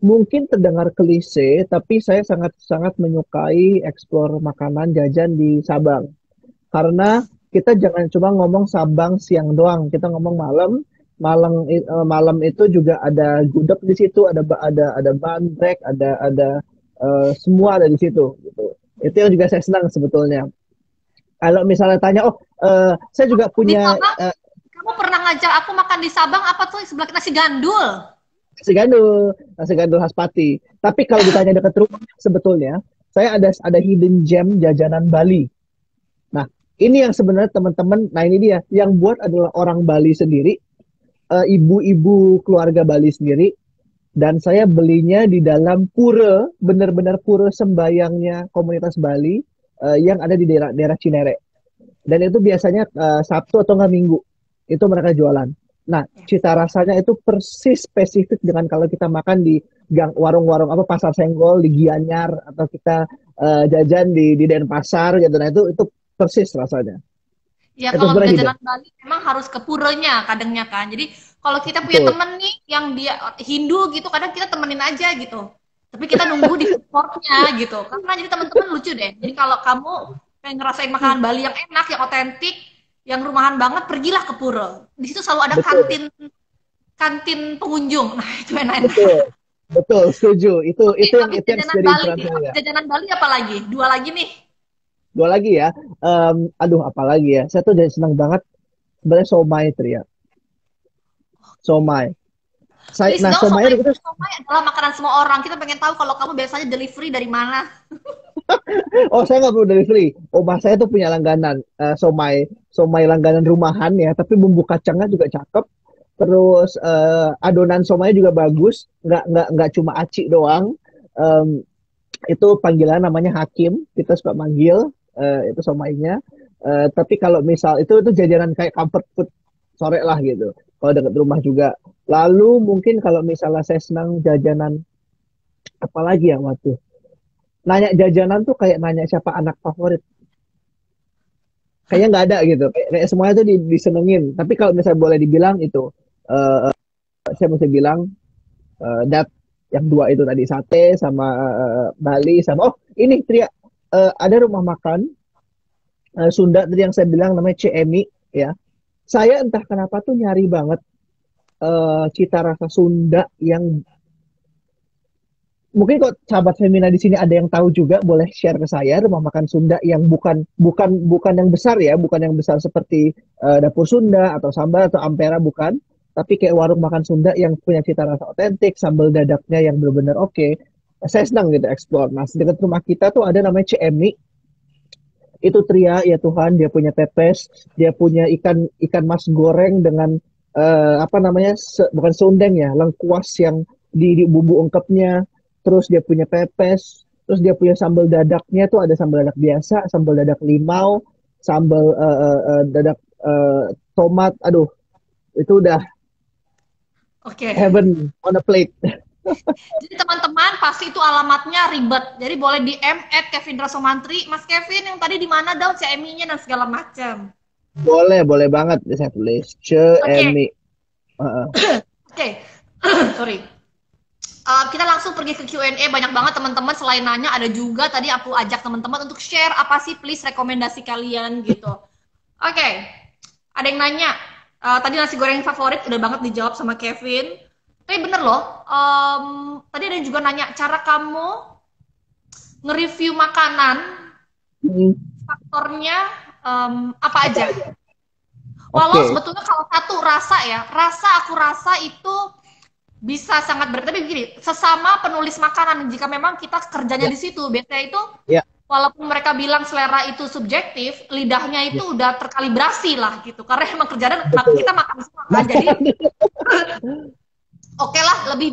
Mungkin terdengar klise, tapi saya sangat sangat menyukai explore makanan jajan di Sabang. Karena kita jangan cuma ngomong Sabang siang doang, kita ngomong malam. Malam itu juga ada gudeg di situ, ada bandrek, semua ada di situ gitu. Itu yang juga saya senang sebetulnya. Kalau misalnya tanya, saya juga Di punya Sabang, kamu pernah ngajak aku makan di Sabang apa tuh sebelah nasi gandul? nasi gandul khas Pati. Tapi kalau ditanya dekat rumah, sebetulnya saya ada hidden gem jajanan Bali. Nah, ini yang sebenarnya teman-teman, nah ini dia, yang buat adalah orang Bali sendiri, ibu-ibu keluarga Bali sendiri, dan saya belinya di dalam pura, benar-benar pura sembayangnya komunitas Bali yang ada di daerah Cinere. Dan itu biasanya Sabtu atau nggak Minggu, itu mereka jualan. Nah, cita rasanya itu persis spesifik dengan kalau kita makan di warung-warung apa Pasar Senggol di Gianyar atau kita jajan di Denpasar gitu. Nah, itu persis rasanya. Ya Itu kalau sebenarnya hidden. jajanan Bali memang harus ke puranya kadangnya kan. Jadi kalau kita punya Betul. temen nih yang dia Hindu gitu, kadang kita temenin aja gitu. Tapi kita nunggu di food court-nya gitu. Karena jadi teman-teman lucu deh. Jadi kalau kamu pengen ngerasain makanan Bali yang enak, yang otentik, yang rumahan banget, pergilah ke pura. Di situ selalu ada Betul. kantin kantin pengunjung. Nah, itu enak-enak. Betul. Betul, setuju. Itu Oke, itu yang habis itu yang jajanan jadi Bali, inceran saya. jajanan Bali apa lagi? Dua lagi nih. Dua lagi ya. Aduh, apa lagi ya? Saya tuh jadi senang banget sebenarnya somai Tria. Somai. Please Nah, dong, somai somai, itu somai adalah makanan semua orang. Kita pengen tahu kalau kamu biasanya delivery dari mana. oh, saya nggak perlu delivery. Oma saya tuh punya langganan somai, somai langganan rumahan ya, tapi bumbu kacangnya juga cakep. Terus adonan somai juga bagus, nggak cuma aci doang. Em, itu panggilan namanya Hakim, kita suka manggil itu somainya. Tapi kalau misal itu jajanan kayak comfort food sore lah gitu. Kalau dekat rumah juga. Lalu mungkin kalau misalnya saya senang jajanan apa lagi ya waktu nanya jajanan tuh kayak nanya siapa anak favorit. Kayaknya nggak ada gitu. Kayak semuanya tuh disenengin. Tapi kalau misalnya boleh dibilang itu, uh, saya mesti bilang dat yang dua itu tadi sate sama Bali sama ini Tria, ada rumah makan Sunda tadi yang saya bilang namanya CMI ya. Saya entah kenapa tuh nyari banget cita rasa Sunda yang mungkin kok sahabat Femina di sini ada yang tahu juga boleh share ke saya rumah makan Sunda yang bukan yang besar ya, bukan yang besar seperti dapur Sunda atau Sambal atau Ampera bukan, tapi kayak warung makan Sunda yang punya cita rasa otentik, sambal dadaknya yang benar-benar oke. Saya senang gitu explore. Nah, dekat rumah kita tuh ada namanya CMI. Itu Tria ya Tuhan, dia punya pepes, dia punya ikan ikan mas goreng dengan apa namanya bukan serundeng ya, lengkuas yang di bumbu ungkepnya, terus dia punya pepes, terus dia punya sambal dadaknya tuh ada sambal dadak biasa, sambal dadak limau, sambal dadak tomat, aduh itu udah Oke. heaven on a plate. Jadi teman-teman pasti itu alamatnya ribet. Jadi boleh DM @kevin_rasomantri. Mas Kevin yang tadi di mana dong CMI-nya dan segala macam. Boleh banget saya tulis. Oke, Emi. Heeh. oke. Sorry. Kita langsung pergi ke Q&A. Banyak banget teman-teman, selain nanya ada juga tadi aku ajak teman-teman untuk share apa sih please rekomendasi kalian gitu. Oke. Ada yang nanya, tadi nasi goreng favorit udah banget dijawab sama Kevin. Tapi bener loh, tadi ada yang juga nanya cara kamu nge-review makanan, Hmm, faktornya apa apa aja. aja? Walau Oke. sebetulnya kalau satu rasa ya, aku rasa itu bisa sangat berbeda. Tapi begini, sesama penulis makanan, jika memang kita kerjanya Ya, di situ, biasanya itu ya, walaupun mereka bilang selera itu subjektif, lidahnya ya, itu udah terkalibrasi lah gitu. Karena emang kerjaan betul. kita makan semua kan, jadi Makan. oke lah lebih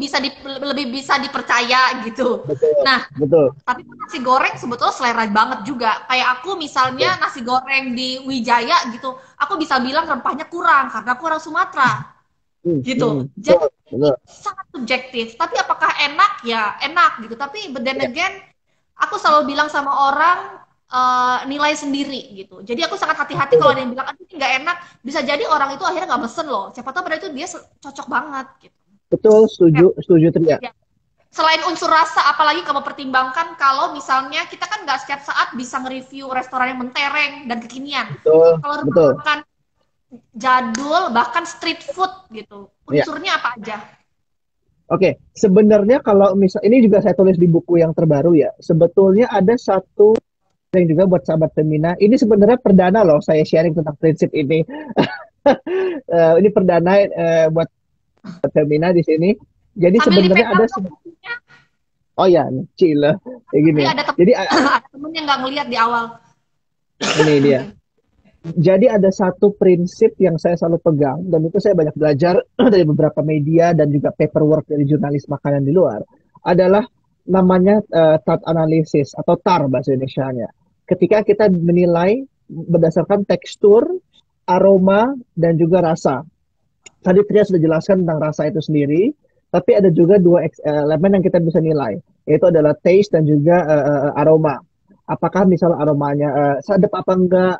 bisa dipercaya gitu. Betul, Nah, betul. tapi nasi goreng sebetulnya selera banget juga. Kayak aku Ya. misalnya nasi goreng di Wijaya gitu, aku bisa bilang rempahnya kurang karena aku orang Sumatera gitu. Jadi Betul, betul. sangat subjektif. Tapi apakah enak? Ya enak gitu. Tapi but then Ya, again, aku selalu bilang sama orang nilai sendiri gitu. Jadi aku sangat hati-hati kalau betul. ada yang bilang aduh ini nggak enak. Bisa jadi orang itu akhirnya nggak mesen loh. Siapa tahu pada itu dia cocok banget gitu. Betul, Ya, setuju, setuju Tria. ya. Selain unsur rasa, apalagi kamu pertimbangkan kalau misalnya kita kan nggak setiap saat bisa nge-review restoran yang mentereng dan kekinian. Betul, Kalau rumah betul. makan jadul, bahkan street food gitu, Ya. unsurnya apa aja? Oke, sebenarnya kalau misal ini juga saya tulis di buku yang terbaru ya. Sebetulnya ada satu yang juga buat sahabat Femina. Ini sebenarnya perdana loh saya sharing tentang prinsip ini. Ini perdana buat Femina di sini. Jadi Sambil sebenarnya dipegang ada dong bukunya, oh ya, Cile kayak gini ya. ada temen, Jadi ada temen yang nggak ngeliat di awal. ini dia. Jadi ada satu prinsip yang saya selalu pegang dan itu saya banyak belajar dari beberapa media dan juga paperwork dari jurnalis makanan di luar adalah namanya thought analysis atau TAR bahasa Indonesianya. Ketika kita menilai berdasarkan tekstur, aroma dan juga rasa. Tadi Tria sudah jelaskan tentang rasa itu sendiri, tapi ada juga dua elemen yang kita bisa nilai, yaitu adalah taste dan juga aroma. Apakah misalnya aromanya sedap apa enggak?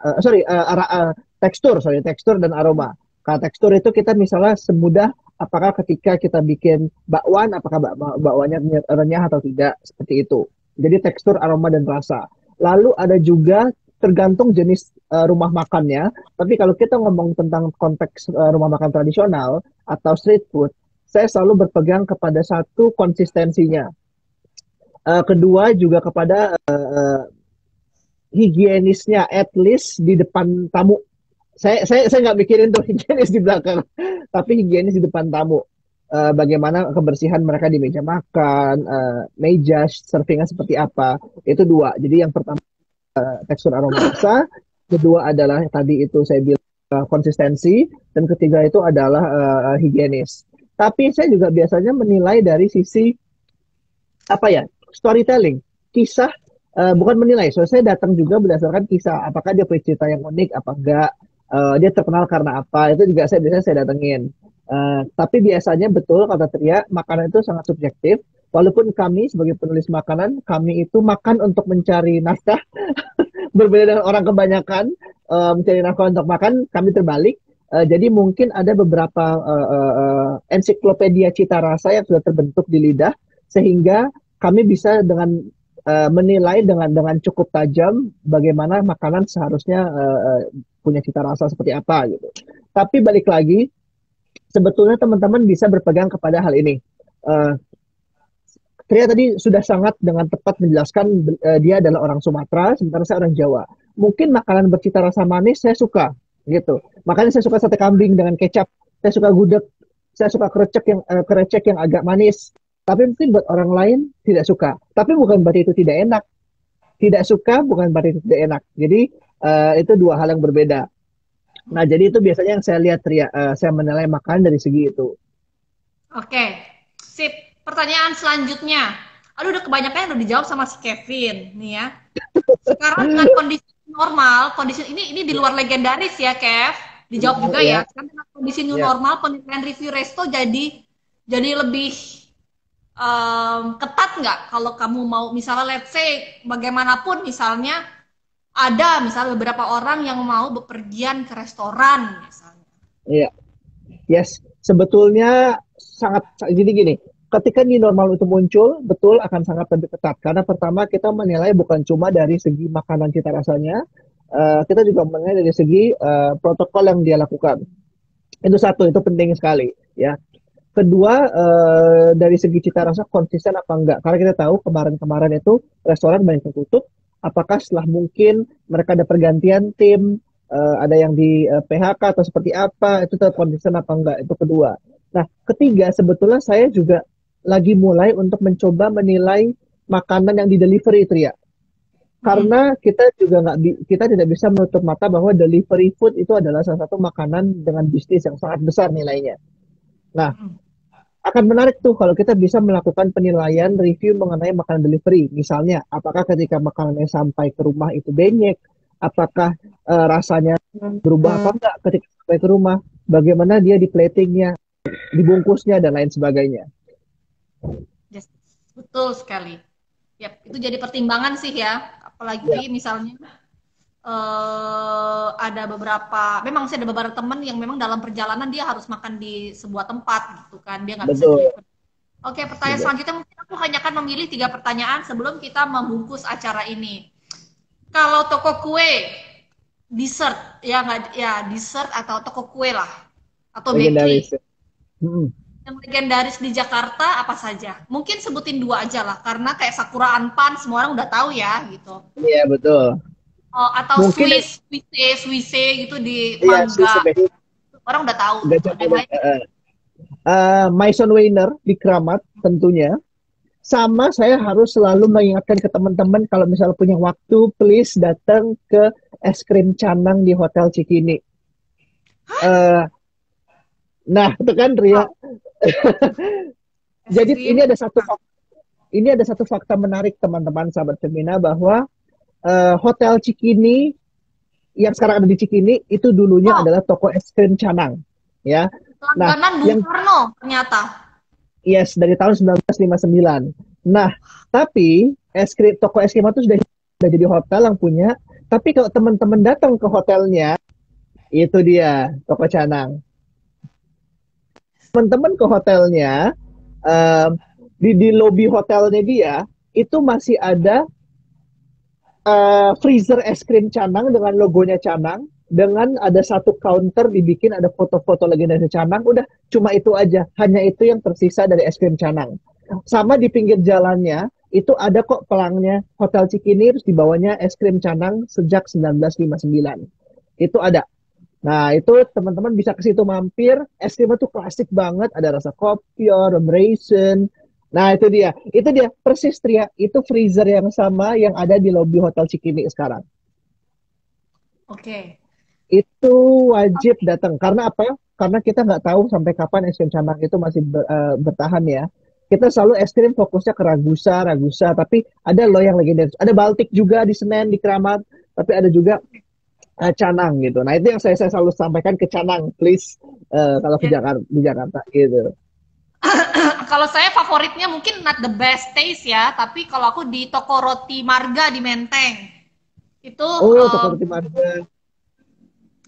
Tekstur dan aroma. Kalau tekstur itu kita misalnya semudah apakah ketika kita bikin bakwan, apakah bakwannya renyah atau tidak, seperti itu. Jadi tekstur, aroma dan rasa. Lalu ada juga tergantung jenis rumah makannya. Tapi kalau kita ngomong tentang konteks rumah makan tradisional atau street food, saya selalu berpegang kepada satu konsistensinya. Kedua juga kepada higienisnya, at least di depan tamu. Saya nggak mikirin tuh higienis di belakang, tapi higienis di depan tamu. Bagaimana kebersihan mereka di meja makan, meja servingnya seperti apa. Itu dua. Jadi yang pertama tekstur aroma rasa, kedua adalah tadi itu saya bilang konsistensi, dan ketiga itu adalah higienis. Tapi saya juga biasanya menilai dari sisi apa ya, storytelling, kisah, bukan menilai. So saya datang juga berdasarkan kisah, apakah dia punya cerita yang unik apa enggak, dia terkenal karena apa, itu juga saya biasanya saya datengin. Tapi biasanya betul kata Tria, makanan itu sangat subjektif. Walaupun kami sebagai penulis makanan, kami itu makan untuk mencari nafkah, berbeda dengan orang kebanyakan mencari nafkah untuk makan, kami terbalik. Jadi mungkin ada beberapa ensiklopedia cita rasa yang sudah terbentuk di lidah, sehingga kami bisa dengan menilai dengan cukup tajam bagaimana makanan seharusnya punya cita rasa seperti apa gitu. Tapi balik lagi, sebetulnya teman-teman bisa berpegang kepada hal ini. Uh, Tria tadi sudah sangat dengan tepat menjelaskan dia adalah orang Sumatera, sementara saya orang Jawa. Mungkin makanan bercita rasa manis saya suka, gitu. Makanya saya suka sate kambing dengan kecap, saya suka gudeg, saya suka kerecek yang agak manis. Tapi mungkin buat orang lain tidak suka. Tapi bukan berarti itu tidak enak. Tidak suka bukan berarti itu tidak enak. Jadi itu dua hal yang berbeda. Nah, jadi itu biasanya yang saya lihat, Tria. Saya menilai makanan dari segi itu. Oke, sip. Pertanyaan selanjutnya. Aduh, udah kebanyakan yang udah dijawab sama si Kevin nih ya. Sekarang dengan kondisi normal, kondisi ini di luar legendaris ya, Kev. Dijawab juga ya. Ya, Sekarang dengan kondisi new ya, normal, penilaian review resto jadi lebih ketat nggak kalau kamu mau misalnya let's say bagaimanapun misalnya ada misalnya beberapa orang yang mau bepergian ke restoran misalnya. ya. Yes, sebetulnya sangat jadi gini. Ketika new normal itu muncul, betul akan sangat lebih ketat. Karena pertama kita menilai bukan cuma dari segi makanan cita rasanya, kita juga menilai dari segi protokol yang dia lakukan. Itu satu, itu penting sekali, ya. Kedua, dari segi cita rasa konsisten apa enggak? Karena kita tahu kemarin-kemarin itu restoran banyak yang tutup. Apakah setelah mungkin mereka ada pergantian tim, ada yang di PHK atau seperti apa? Itu tetap konsisten apa enggak? Itu kedua. Nah, ketiga, sebetulnya saya juga lagi mulai untuk mencoba menilai makanan yang di delivery itu ya. Karena kita juga kita tidak bisa menutup mata bahwa delivery food itu adalah salah satu makanan dengan bisnis yang sangat besar nilainya. Nah, akan menarik tuh kalau kita bisa melakukan penilaian review mengenai makanan delivery. Misalnya, apakah ketika makanannya sampai ke rumah itu benyek, apakah rasanya berubah apa enggak ketika sampai ke rumah, bagaimana dia di platingnya, dibungkusnya, dan lain sebagainya. Yes, betul sekali. Yap, itu jadi pertimbangan sih ya. Apalagi misalnya ada beberapa, memang sih ada beberapa teman yang memang dalam perjalanan dia harus makan di sebuah tempat gitu kan, dia nggak bisa Betul. deliver. Oke, pertanyaan selanjutnya mungkin aku hanya akan memilih 3 pertanyaan sebelum kita membungkus acara ini. Kalau toko kue, dessert, ya nggak, ya dessert atau toko kue lah, atau Legendaris. bakery, yang legendaris di Jakarta apa saja? Mungkin sebutin 2 aja lah, karena kayak Sakura Anpan semua orang udah tahu ya gitu. Iya, betul. Atau Mungkin, Swiss gitu di iya, sih Mangga, sebenarnya orang udah tahu gitu. gajah Yang mada. lain Maison Weiner di Keramat tentunya. Sama saya harus selalu mengingatkan ke teman-teman kalau misalnya punya waktu, please datang ke es krim canang di Hotel Cikini. Uh, nah, itu kan Ria. Jadi ini ada satu fakta menarik teman-teman sahabat Femina bahwa Hotel Cikini yang sekarang ada di Cikini itu dulunya adalah toko es krim canang, ya. Nah, langganan Bung Karno ternyata. Yes, dari tahun 1959. Nah, tapi toko es krim itu sudah jadi hotel yang punya. Tapi kalau teman-teman datang ke hotelnya, itu dia toko canang. Teman-teman ke hotelnya, di lobi hotelnya dia, itu masih ada freezer es krim canang dengan logonya canang. Dengan ada satu counter dibikin ada foto-foto legendaris canang, udah cuma itu aja, hanya itu yang tersisa dari es krim canang. Sama di pinggir jalannya itu ada kok pelangnya Hotel Cikini, terus di bawahnya es krim canang sejak 1959 itu ada. Nah itu teman-teman bisa ke situ mampir, es krimnya tuh klasik banget, ada rasa kopior, raisin. Nah itu dia persis Tria, itu freezer yang sama yang ada di lobi Hotel Cikini sekarang. Oke. Itu wajib datang. Karena apa? Karena kita nggak tahu sampai kapan es krim canang itu masih bertahan ya. Kita selalu es krim fokusnya ke Ragusa, tapi ada loh yang legendaris. Ada Baltik juga di Senen, di Keramat, tapi ada juga canang gitu. Nah itu yang saya selalu sampaikan ke canang, please kalau ke Jakarta, di Jakarta gitu. Kalau saya favoritnya mungkin not the best taste ya, tapi kalau aku di toko roti Marga di Menteng itu toko roti Marga.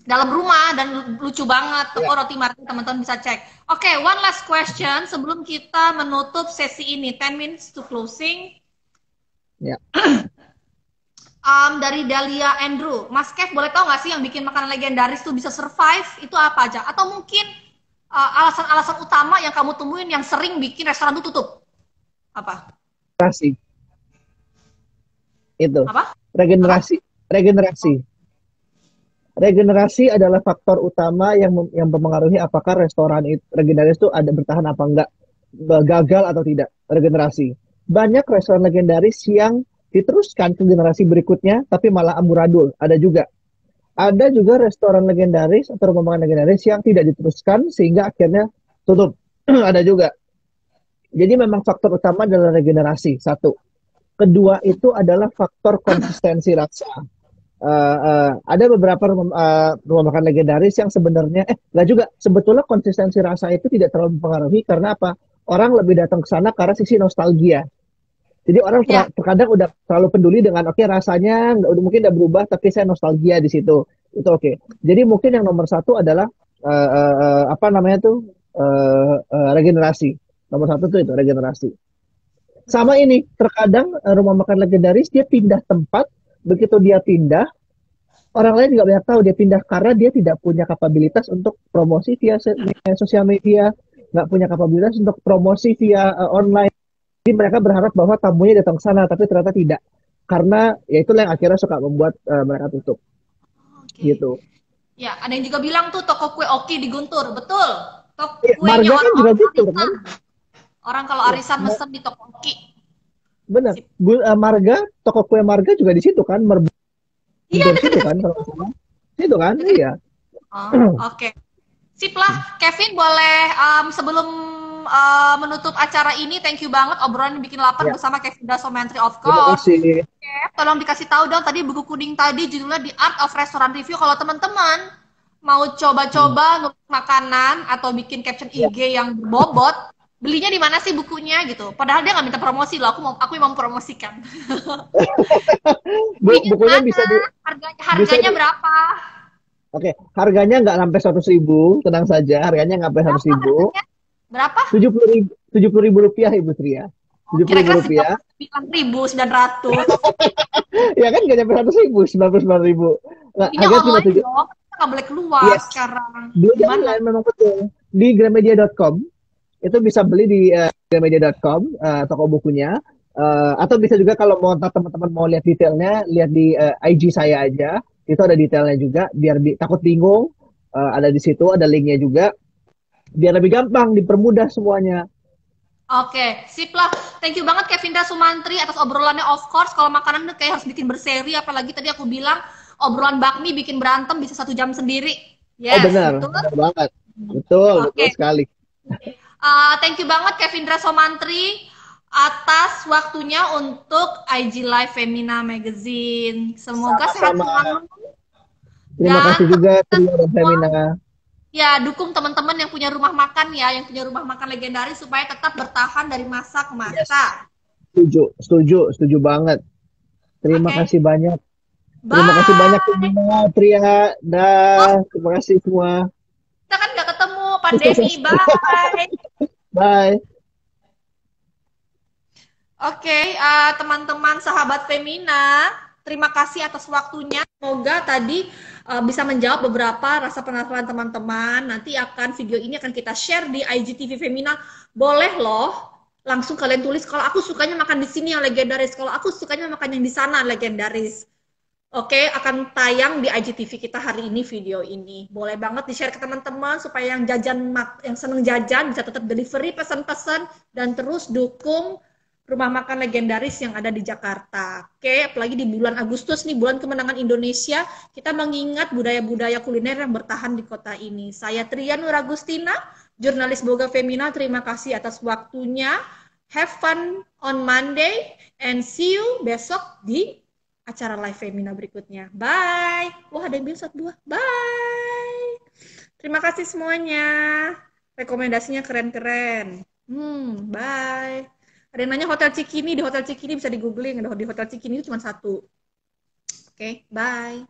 Dalam rumah dan lucu banget toko roti Marga, teman-teman bisa cek. Oke, one last question sebelum kita menutup sesi ini, 10 minutes to closing. Ya. Dari Dahlia Andrew, Mas Kev boleh tahu nggak sih yang bikin makanan legendaris tuh bisa survive itu apa aja? Atau mungkin alasan-alasan utama yang kamu temuin yang sering bikin restoran itu tutup? Apa? Regenerasi. Itu. Apa? Regenerasi adalah faktor utama yang mempengaruhi apakah restoran legendaris itu ada bertahan apa enggak, gagal atau tidak regenerasi. Banyak restoran legendaris yang diteruskan ke generasi berikutnya tapi malah amburadul, ada juga. Ada juga restoran legendaris atau rumah makan legendaris yang tidak diteruskan sehingga akhirnya tutup. Ada juga. Jadi memang faktor utama adalah regenerasi, satu. Kedua itu adalah faktor konsistensi rasa. ada beberapa rumah makan legendaris yang sebenarnya nggak juga, sebetulnya konsistensi rasa itu tidak terlalu mempengaruhi karena apa, orang lebih datang ke sana karena sisi nostalgia. Jadi orang Ya, terkadang udah terlalu peduli dengan oke rasanya udah mungkin udah berubah tapi saya nostalgia di situ, itu oke. Jadi mungkin yang nomor satu adalah apa namanya tuh, regenerasi. Nomor satu tuh itu regenerasi. Sama betul. ini terkadang rumah makan legendaris dia pindah tempat, begitu dia pindah orang lain juga banyak tahu dia pindah karena dia tidak punya kapabilitas untuk promosi via sosial media, nggak punya kapabilitas untuk promosi via online. Jadi mereka berharap bahwa tamunya datang ke sana, tapi ternyata tidak. Karena ya itulah yang akhirnya suka membuat mereka tutup Oke. gitu. Ya, ada yang juga bilang tuh toko kue Oki di Guntur. Betul. Toko Ya, kuenya Marga kan juga orang-orang gitu kan? arisan. Orang kalau Ya, arisan mesen di toko Oki. benar. Sip. Marga, toko kue Marga juga di situ kan, Iya, Merbuntur situ dekat-dekat kan situ. kalau nggak salah. Situ kan, Dekat. iya. Oh, oke. Sip lah, Kevin boleh sebelum menutup acara ini, thank you banget obrolan yang bikin lapar Ya, bersama Kevin Dasomentri of terima course. kasih. Tolong dikasih tahu dong tadi buku kuning tadi judulnya The Art of Restaurant Review. Kalau teman-teman mau Hmm. coba-coba nulis makanan atau bikin caption Ya. IG yang berbobot, belinya di mana sih bukunya gitu. Padahal dia nggak minta promosi loh, aku yang mau mempromosikan. Belinya di Bukunya mana? Harganya bisa harganya berapa? Oke, harganya nggak sampai 100.000, tenang saja, harganya nggak sampai seratus Berapa ribu, harganya? Berapa? 70.000 rupiah Ibu Tria, Oh, 70.000 kira-kira rupiah, 99.900. ya kan nggak nyampe 100.000, 99.000, nggak, Belinya harga cuma online tujuh, dong. Kita nggak boleh keluar yes, sekarang. beli Gimana? online memang betul, di Gramedia.com, itu bisa beli di Gramedia.com, toko bukunya, atau bisa juga kalau mau teman-teman mau lihat detailnya, lihat di IG saya aja, itu ada detailnya juga, biar takut bingung, ada di situ, ada linknya juga, biar lebih gampang, dipermudah semuanya. Oke, sip lah. Thank you banget Kevinda Sumantri atas obrolannya of course. Kalau makanan kayak harus bikin berseri, apalagi tadi aku bilang obrolan bakmi bikin berantem bisa 1 jam sendiri. Oh Yes, benar, betul. benar banget. Betul, betul Oke, sekali. thank you banget Kevindra Somantri atas waktunya untuk IG Live Femina Magazine. Semoga sehat Sama-sama. selalu Terima kasih dan juga teman-teman Tria dan semua Femina. ya dukung teman-teman yang punya rumah makan ya, yang punya rumah makan legendaris supaya tetap bertahan dari masa ke masa. Yes. Setuju, setuju, setuju banget. Terima Oke, kasih banyak. Terima kasih banyak bye. Femina, Tria, Oh, dah. Terima kasih semua. kita kan nggak ketemu pandemi. Bye. Bye. Oke, teman-teman sahabat Femina, terima kasih atas waktunya. Semoga tadi bisa menjawab beberapa rasa penasaran teman-teman. Nanti video ini akan kita share di IGTV Femina. Boleh loh, langsung kalian tulis kalau aku sukanya makan di sini yang legendaris, kalau aku sukanya makan yang di sana legendaris. Oke, akan tayang di IGTV kita hari ini video ini. Boleh banget di-share ke teman-teman supaya yang seneng jajan bisa tetap delivery pesan-pesan dan terus dukung rumah makan legendaris yang ada di Jakarta. Oke, apalagi di bulan Agustus nih, bulan kemenangan Indonesia, kita mengingat budaya-budaya kuliner yang bertahan di kota ini. Saya Trian Nuragustina, jurnalis Boga Femina. Terima kasih atas waktunya. Have fun on Monday and see you besok di acara live Femina berikutnya. Bye. Wah, ada yang bilang 1, 2. Bye. Terima kasih semuanya. Rekomendasinya keren-keren. Bye. Ada yang nanya Hotel Cikini. Di Hotel Cikini bisa di googling. Di Hotel Cikini itu cuma 1. Oke, bye.